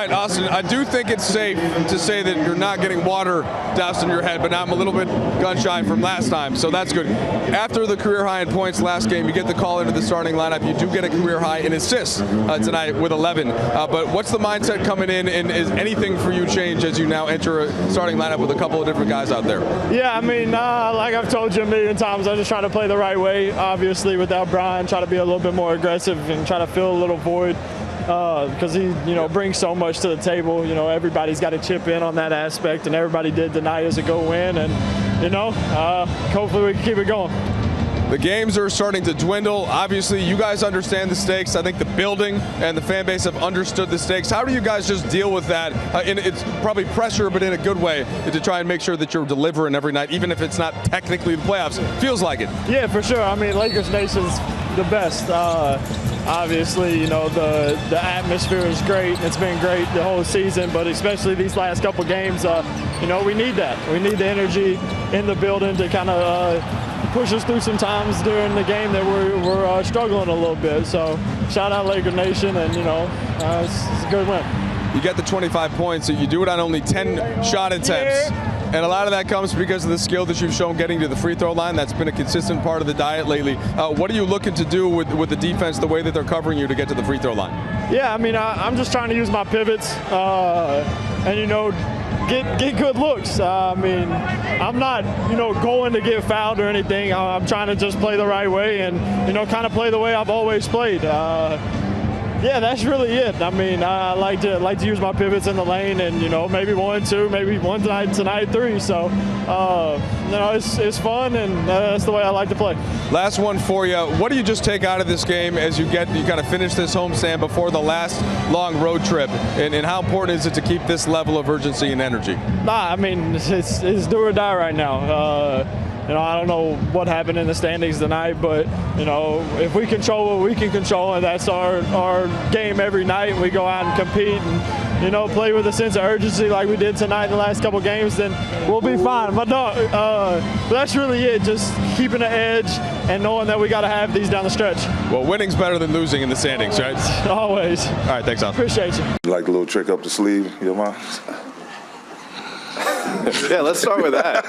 Right, Austin, I do think it's safe to say that you're not getting water doused in your head, but now I'm a little bit gun-shy from last time, so that's good. After the career high in points last game, you get the call into the starting lineup. You do get a career high in assists tonight with 11. But what's the mindset coming in, and is anything for you change as you now enter a starting lineup with a couple of different guys out there? Yeah, I mean, like I've told you a million times, I'm just trying to play the right way. Obviously, without Brian, try to be a little bit more aggressive and try to fill a little void. Because he, brings so much to the table. Everybody's got to chip in on that aspect, and everybody did tonight as a go-win. And, hopefully we can keep it going. The games are starting to dwindle. Obviously, you guys understand the stakes. I think the building and the fan base have understood the stakes. How do you guys just deal with that? It's probably pressure, but in a good way, to try and make sure that you're delivering every night, even if it's not technically the playoffs. Feels like it. Yeah, for sure. I mean, Lakers Nation's the best. Obviously, the atmosphere is great. It's been great the whole season, but especially these last couple games, we need that. We need the energy in the building to kind of push us through some times during the game that we're struggling a little bit. So shout out Laker Nation, and it's a good win. You get the 25 points, so you do it on only 10 shot attempts. Yeah. And a lot of that comes because of the skill that you've shown getting to the free throw line. That's been a consistent part of the diet lately. What are you looking to do with the defense, the way that they're covering you to get to the free throw line? Yeah, I mean, I'm just trying to use my pivots and, get good looks. I'm not, going to get fouled or anything. I'm trying to just play the right way and, kind of play the way I've always played. Yeah, that's really it. I mean, I like to use my pivots in the lane, and maybe 1, 2, maybe one tonight 3. So, it's fun, and that's the way I like to play. Last one for you. What do you just take out of this game as you kind of finish this homestand before the last long road trip, and how important is it to keep this level of urgency and energy? I mean, it's do or die right now. I don't know what happened in the standings tonight, but, if we control what we can control, and that's our game every night, and we go out and compete and, play with a sense of urgency like we did tonight in the last couple games, then we'll be fine. But no, that's really it, just keeping the edge and knowing that we got to have these down the stretch. Well, winning's better than losing in the standings, right? Always. All right, thanks, Al. Appreciate you. You like a little trick up the sleeve, you mind? Yeah, let's start with that.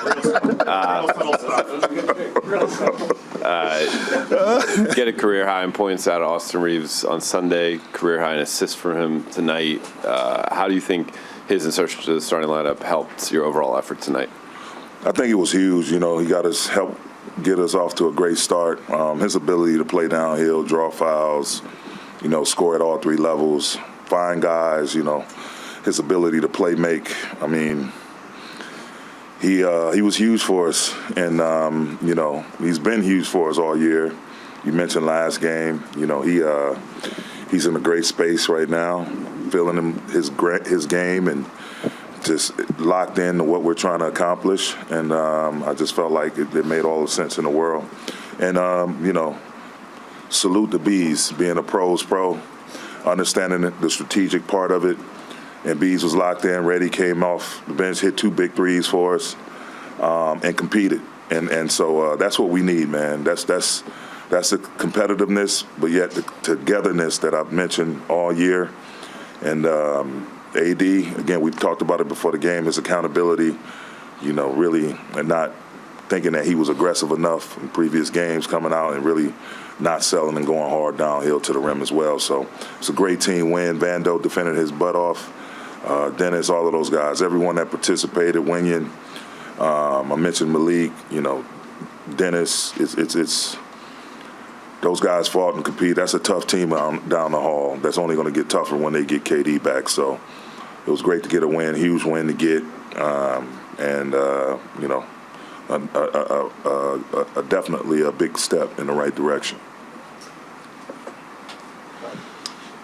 Get a career high in points out of Austin Reaves on Sunday, career high in assists from him tonight. How do you think his insertion to the starting lineup helped your overall effort tonight? I think it was huge. He got us get us off to a great start. His ability to play downhill, draw fouls, score at all 3 levels, find guys, his ability to play make. I mean, he was huge for us, and he's been huge for us all year. You mentioned last game, he's in a great space right now, feeling his game and just locked into what we're trying to accomplish. And I just felt like it made all the sense in the world. And salute the Bees, being a pro's pro, understanding the strategic part of it. And Bees was locked in, ready, came off the bench, hit 2 big threes for us, and competed. And so that's what we need, man. That's the competitiveness, but yet the togetherness that I've mentioned all year. And AD, again, we've talked about it before the game, his accountability, really, and not thinking that he was aggressive enough in previous games, coming out and really not selling and going hard downhill to the rim as well. So it's a great team win. Vando defended his butt off. Dennis, all of those guys, everyone that participated, Winion, I mentioned Malik, Dennis, it's those guys fought and competed. That's a tough team down the hall. That's only going to get tougher when they get KD back. So it was great to get a win, huge win to get, definitely a big step in the right direction.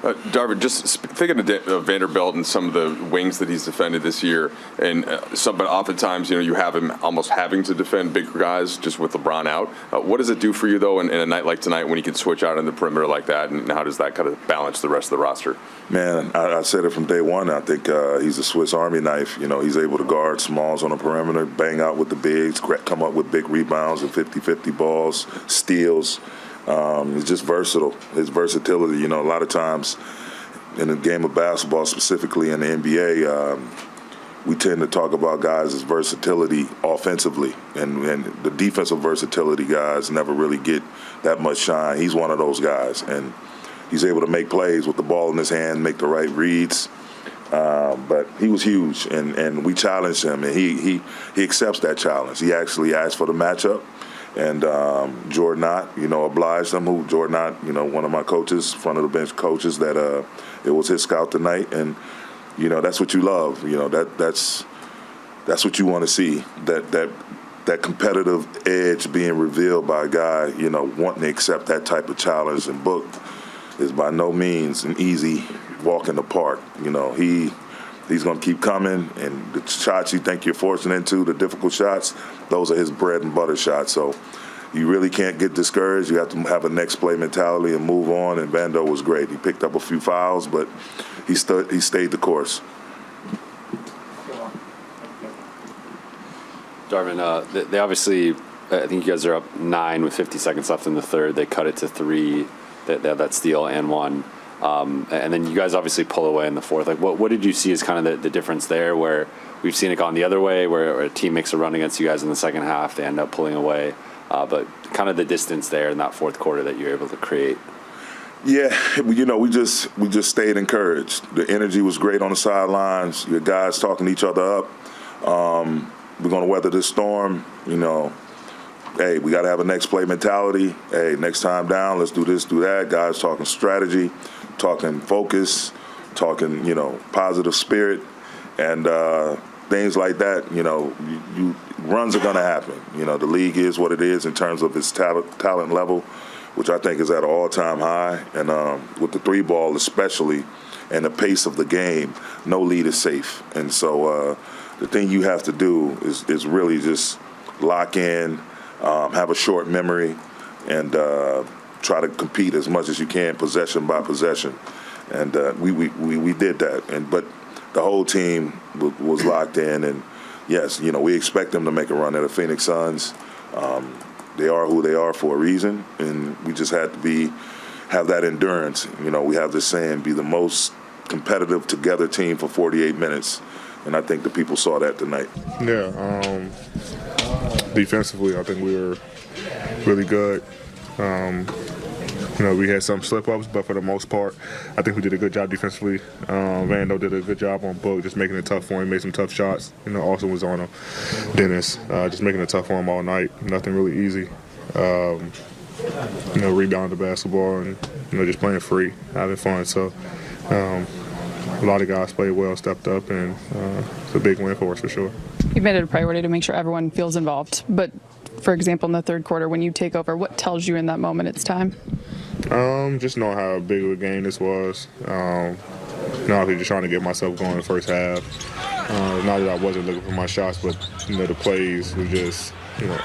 Darvin, just thinking of Vanderbilt and some of the wings that he's defended this year, and but oftentimes, you have him almost having to defend bigger guys just with LeBron out. What does it do for you, though, in a night like tonight when he can switch out on the perimeter like that, and how does that kind of balance the rest of the roster? Man, I said it from day one. I think he's a Swiss Army knife. He's able to guard smalls on the perimeter, bang out with the bigs, come up with big rebounds and 50-50 balls, steals. He's just versatile. His versatility, a lot of times in the game of basketball, specifically in the NBA, we tend to talk about guys' versatility offensively, and the defensive versatility guys never really get that much shine. He's one of those guys, and he's able to make plays with the ball in his hand, make the right reads. But he was huge, and we challenged him, and he accepts that challenge. He actually asked for the matchup, and Jordan Knott, obliged him. Jordan Knott, one of my coaches, front of the bench coaches, that it was his scout tonight, and that's what you love. That's what you want to see. That competitive edge being revealed by a guy, wanting to accept that type of challenge. And Book is by no means an easy walk in the park. He's going to keep coming, and the shots you think you're forcing into, the difficult shots, those are his bread and butter shots. So you really can't get discouraged. You have to have a next play mentality and move on. And Vando was great. He picked up a few fouls, but he stayed the course. Darvin, they obviously, I think you guys are up 9 with 50 seconds left in the third. They cut it to 3. They have that steal and 1. And then you guys obviously pull away in the fourth. Like, what did you see as kind of the difference there, where we've seen it gone the other way, where a team makes a run against you guys in the second half, they end up pulling away, but kind of the distance there in that fourth quarter that you're able to create? Yeah, we just stayed encouraged. The energy was great on the sidelines. Your guys talking each other up. We're going to weather this storm. Hey, we got to have a next play mentality. Hey, next time down, let's do this, do that. Guys talking strategy, talking focus, talking, positive spirit, and things like that. Runs are going to happen. The league is what it is in terms of its talent level, which I think is at an all-time high. And with the 3-ball especially, and the pace of the game, no lead is safe. And so the thing you have to do is really just lock in, have a short memory, and try to compete as much as you can, possession by possession. And we did that. But the whole team was locked in. And, yes, we expect them to make a run at the Phoenix Suns. They are who they are for a reason, and we just had to have that endurance. We have this saying, be the most competitive together team for 48 minutes. And I think the people saw that tonight. Yeah, defensively, I think we were really good. We had some slip-ups, but for the most part, I think we did a good job defensively. Vando did a good job on Book, just making it tough for him, made some tough shots. Austin was on him. Dennis, just making it tough for him all night. Nothing really easy. Rebounding the basketball and, just playing free, having fun. So a lot of guys played well, stepped up, and it's a big win for us for sure. You've made it a priority to make sure everyone feels involved. But, for example, in the third quarter, when you take over, what tells you in that moment it's time? Just knowing how big of a game this was. Obviously just trying to get myself going in the first half. Not that I wasn't looking for my shots, but, the plays were just,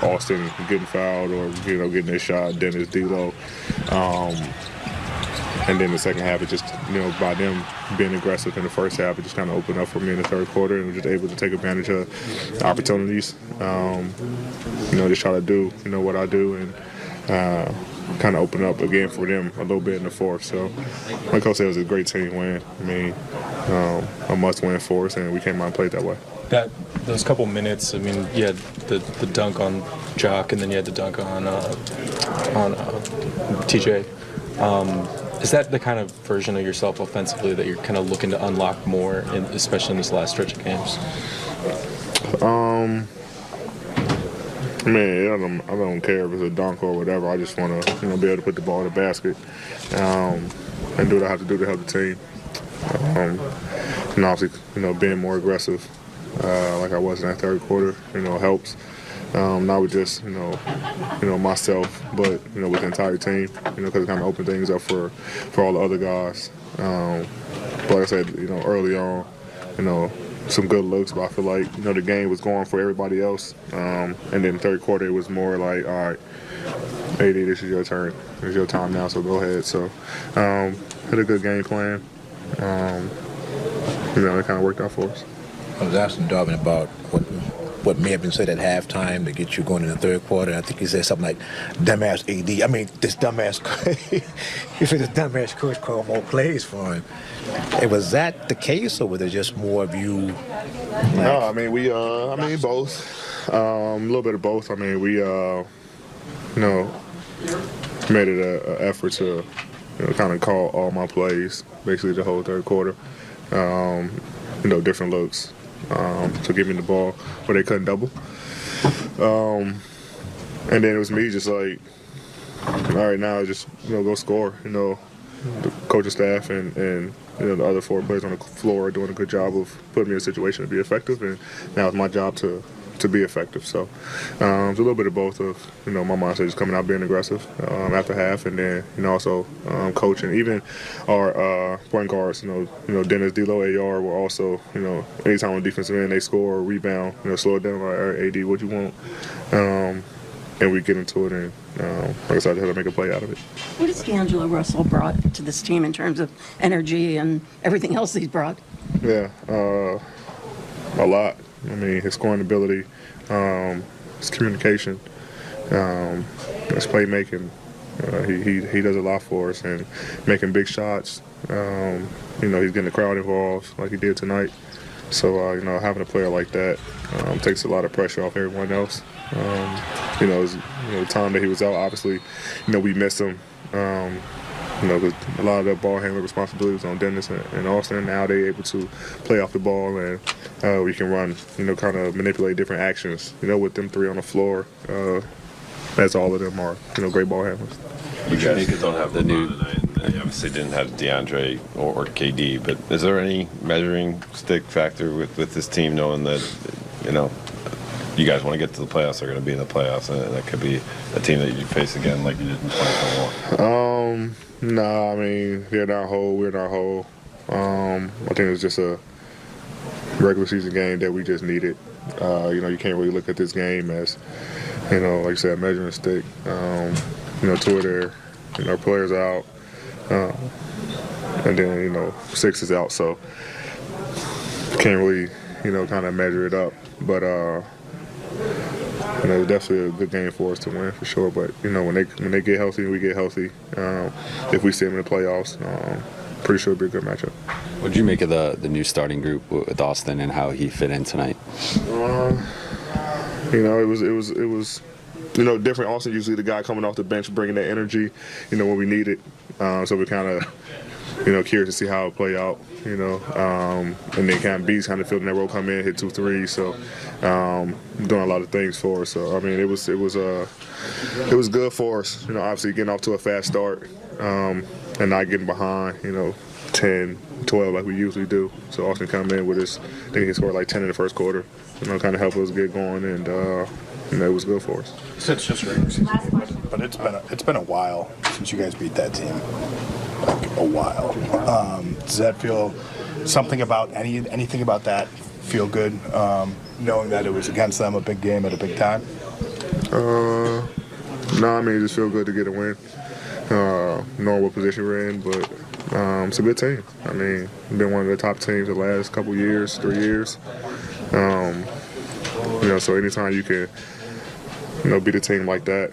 Austin getting fouled or, getting his shot, Dennis, D-Lo. And then the second half, it just, by them being aggressive in the first half, it just kind of opened up for me in the third quarter, and we're just able to take advantage of opportunities. Just try to do, what I do, and kind of open up again for them a little bit in the fourth. So, like Coach said, it was a great team win. A must-win for us, and we came out and played that way. Those couple minutes, you had the dunk on Jock, and then you had the dunk on TJ. Is that the kind of version of yourself offensively that you're kind of looking to unlock more, especially in this last stretch of games? I don't care if it's a dunk or whatever. I just want to, be able to put the ball in the basket and do what I have to do to help the team. And obviously, being more aggressive like I was in that third quarter, helps. Not with just, myself, but, with the entire team, because it kind of opened things up for all the other guys. But like I said, early on, some good looks, but I feel like, the game was going for everybody else. And then third quarter, it was more like, all right, AD, this is your turn. It's your time now, so go ahead. So, had a good game plan. It kind of worked out for us. I was asking Darvin about what may have been said at halftime to get you going in the third quarter. I think he said something like, dumbass AD. I mean, this dumbass, he said this dumbass coach called more plays for him. And was that the case, or was it just more of you? Like, No, I mean, both. A little bit of both. I mean, we, made it an effort to, kind of call all my plays, basically the whole third quarter. Different looks to give me the ball where they couldn't double. And then it was me just like, all right, now just, go score. The coaching staff and the other 4 players on the floor are doing a good job of putting me in a situation to be effective, and now it's my job to be effective. So it's a little bit of both of, my mindset just coming out being aggressive after half, and then, also coaching. Even our point guards, Dennis, D'Lo, AR were also, anytime on defensive end they score or rebound, slow it down, like, all right, AD, what you want? And we get into it, and like I said, I had to make a play out of it. What has D'Angelo Russell brought to this team in terms of energy and everything else he's brought? Yeah, a lot. I mean, his scoring ability, his communication, his playmaking. He does a lot for us, and making big shots. He's getting the crowd involved like he did tonight. So, having a player like that takes a lot of pressure off everyone else. The time that he was out, obviously, we missed him. Because a lot of the ball handling responsibilities on Dennis and Austin. Now they're able to play off the ball, and we can run, kind of manipulate different actions, with them 3 on the floor. As all of them are, great ball handlers. You guys don't have the new tonight. You obviously didn't have DeAndre or KD, but is there any measuring stick factor with this team, knowing that, you guys want to get to the playoffs, they're going to be in the playoffs, and that could be a team that you face again like you did in 2021? No, I mean, they're not whole, we're not whole. I think it was just a regular season game that we just needed. You can't really look at this game as, like you said, a measuring stick. Two of their, players out, and then, 6 is out, so can't really, kind of measure it up. But, it was definitely a good game for us to win, for sure. But, when they get healthy, we get healthy. If we see them in the playoffs, pretty sure it'll be a good matchup. What did you make of the new starting group with Austin and how he fit in tonight? It was different. Austin usually the guy coming off the bench, bringing that energy, when we need it. So we kind of, curious to see how it play out, and then kind of B's kind of feeling that role, come in, hit 2 threes, so doing a lot of things for us. So I mean, it was good for us, obviously getting off to a fast start, and not getting behind, 10, 12 like we usually do. So Austin come in with his, I think he scored like 10 in the first quarter, kind of help us get going, and it was good for us. It's just regular season, but it's been a while since you guys beat that team. Like a while. Does that feel something about anything about that feel good? Knowing that it was against them, a big game at a big time. No, I mean, it just feel good to get a win. Knowing what position we're in, but it's a good team. I mean, we've been one of the top teams the last couple years, 3 years. So anytime you can, beat a team like that,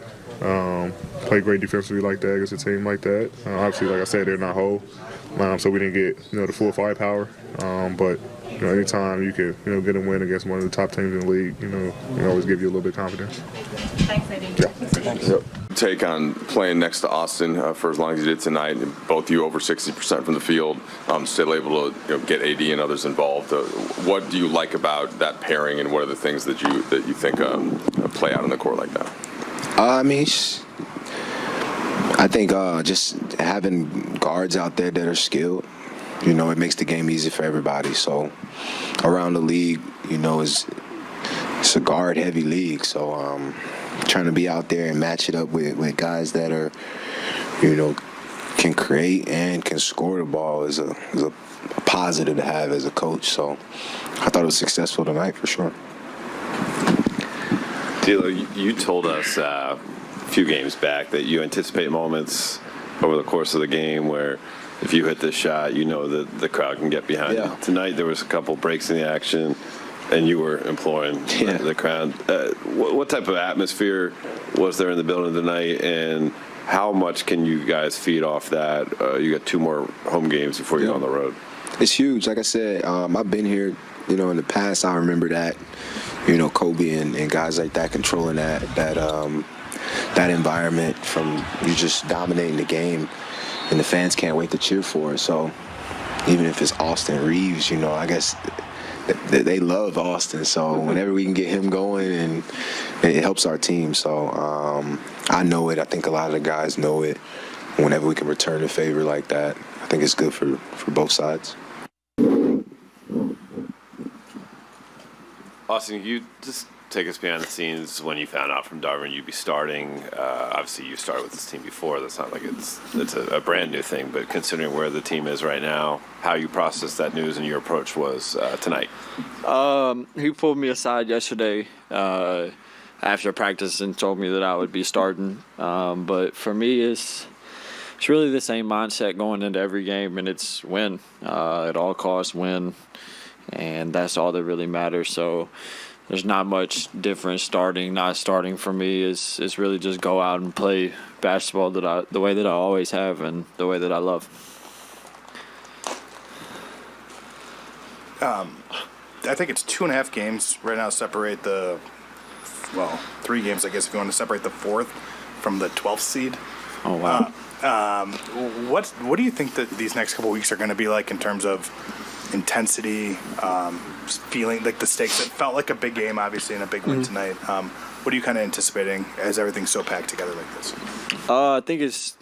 play great defensively like that against a team like that. Obviously, like I said, they're not whole, so we didn't get the full firepower. But anytime you can get a win against one of the top teams in the league, it always give you a little bit of confidence. Thanks, Eddie. Yeah. Thanks. Yep. Take on playing next to Austin for as long as you did tonight, and both you over 60% from the field, still able to get AD and others involved. What do you like about that pairing, and what are the things that you think play out on the court like that? I think just having guards out there that are skilled, it makes the game easy for everybody. So around the league, it's a guard-heavy league. So trying to be out there and match it up with guys that are, can create and can score the ball is a positive to have as a coach. So I thought it was successful tonight for sure. D'Lo, you told us a few games back that you anticipate moments over the course of the game where if you hit this shot, that the crowd can get behind you. Tonight there was a couple breaks in the action. and you were imploring the crowd. What type of atmosphere was there in the building tonight, and how much can you guys feed off that? You got 2 more home games before you go on the road. It's huge. Like I said, I've been here, in the past. I remember that, Kobe and guys like that controlling that environment from you just dominating the game, and the fans can't wait to cheer for it. So even if it's Austin Reaves, I guess they love Austin. So whenever we can get him going, and it helps our team. So I know it. I think a lot of the guys know it. Whenever we can return the favor like that, I think it's good for both sides. Austin, you just take us behind the scenes when you found out from Darvin you'd be starting. Obviously, you started with this team before. That's not like it's a brand new thing, but considering where the team is right now, how you processed that news and your approach was tonight. He pulled me aside yesterday after practice and told me that I would be starting. But for me, it's really the same mindset going into every game, and it's win. At all costs, win. And that's all that really matters. So there's not much difference starting, not starting for me. Is really just go out and play basketball the way that I always have and the way that I love. I think it's 2.5 games right now separate 3 games, I guess, if you want to separate the 4th from the 12th seed. Oh, wow. What do you think that these next couple weeks are going to be like in terms of intensity, feeling like the stakes? It felt like a big game, obviously, and a big win tonight. What are you kind of anticipating as everything's so packed together like this? I think it's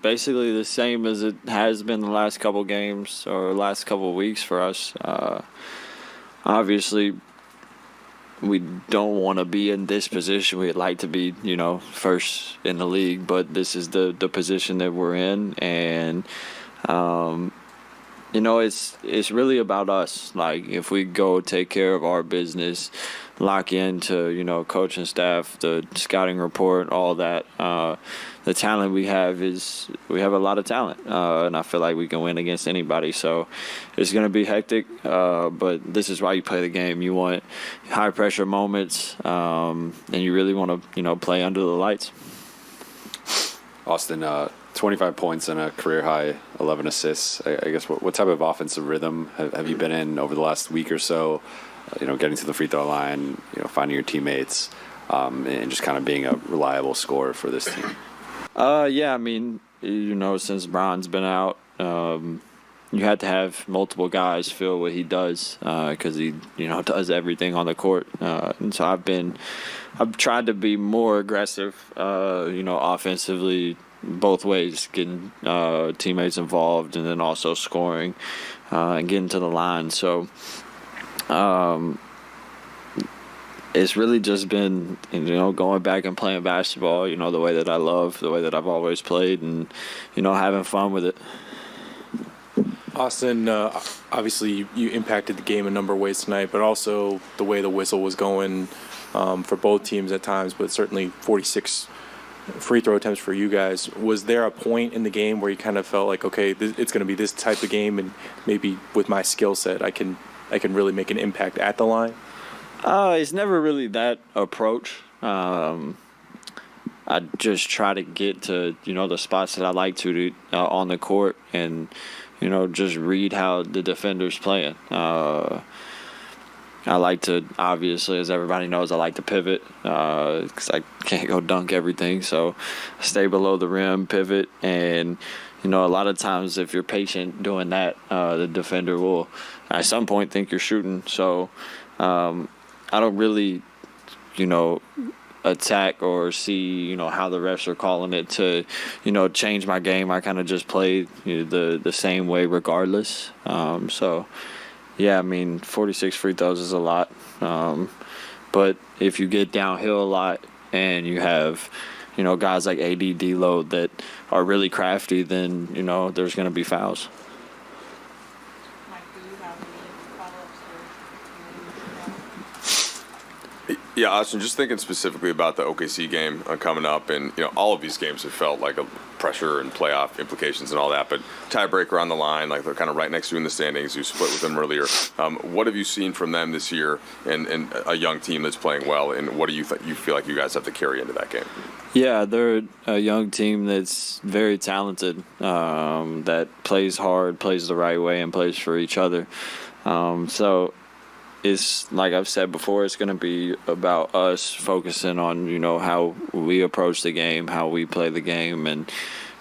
basically the same as it has been the last couple games or last couple weeks for us. Obviously, we don't want to be in this position. We'd like to be, first in the league, but this is the position that we're in, and it's really about us. Like, if we go take care of our business, lock into, coach and staff, the scouting report, all that, the talent we have a lot of talent, and I feel like we can win against anybody. So it's going to be hectic, but this is why you play the game. You want high pressure moments, and you really want to, play under the lights. Austin, 25 points and a career high 11 assists. I guess what type of offensive rhythm have you been in over the last week or so? Getting to the free throw line, finding your teammates, and just kind of being a reliable scorer for this team. Yeah, I mean, since Bron's been out, you had to have multiple guys feel what he does, because he, does everything on the court. And so I've tried to be more aggressive, offensively, both ways, getting teammates involved and then also scoring and getting to the line. So it's really just been, going back and playing basketball, the way that I love, the way that I've always played, and, having fun with it. Austin, obviously you impacted the game a number of ways tonight, but also the way the whistle was going for both teams at times, but certainly 46 free throw attempts for you guys. Was there a point in the game where you kind of felt like, okay, it's going to be this type of game, and maybe with my skill set, I can really make an impact at the line? It's never really that approach. I just try to get to, the spots that I like to on the court, and, just read how the defender's playing. I like to, obviously, as everybody knows, I like to pivot because I can't go dunk everything. So I stay below the rim, pivot, and, a lot of times if you're patient doing that, the defender will at some point think you're shooting. So I don't really, attack or see, how the refs are calling it to, change my game. I kind of just play the same way regardless. So, yeah, I mean, 46 free throws is a lot. But if you get downhill a lot and you have, guys like AD, D-Lo that are really crafty, then, there's going to be fouls. Yeah, Austin, just thinking specifically about the OKC game coming up, and all of these games have felt like pressure and playoff implications and all that, but tiebreaker on the line, like they're kind of right next to you in the standings. You split with them earlier. What have you seen from them this year, and a young team that's playing well, and what do you feel like you guys have to carry into that game? Yeah, they're a young team that's very talented, that plays hard, plays the right way, and plays for each other. So it's like I've said before, it's going to be about us focusing on, how we approach the game, how we play the game, and,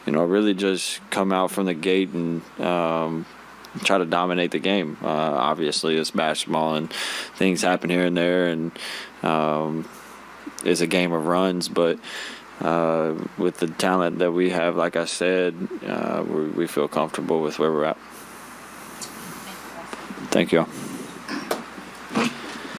really just come out from the gate and try to dominate the game. Obviously, it's basketball and things happen here and there, and it's a game of runs, but with the talent that we have, like I said, we feel comfortable with where we're at. Thank you.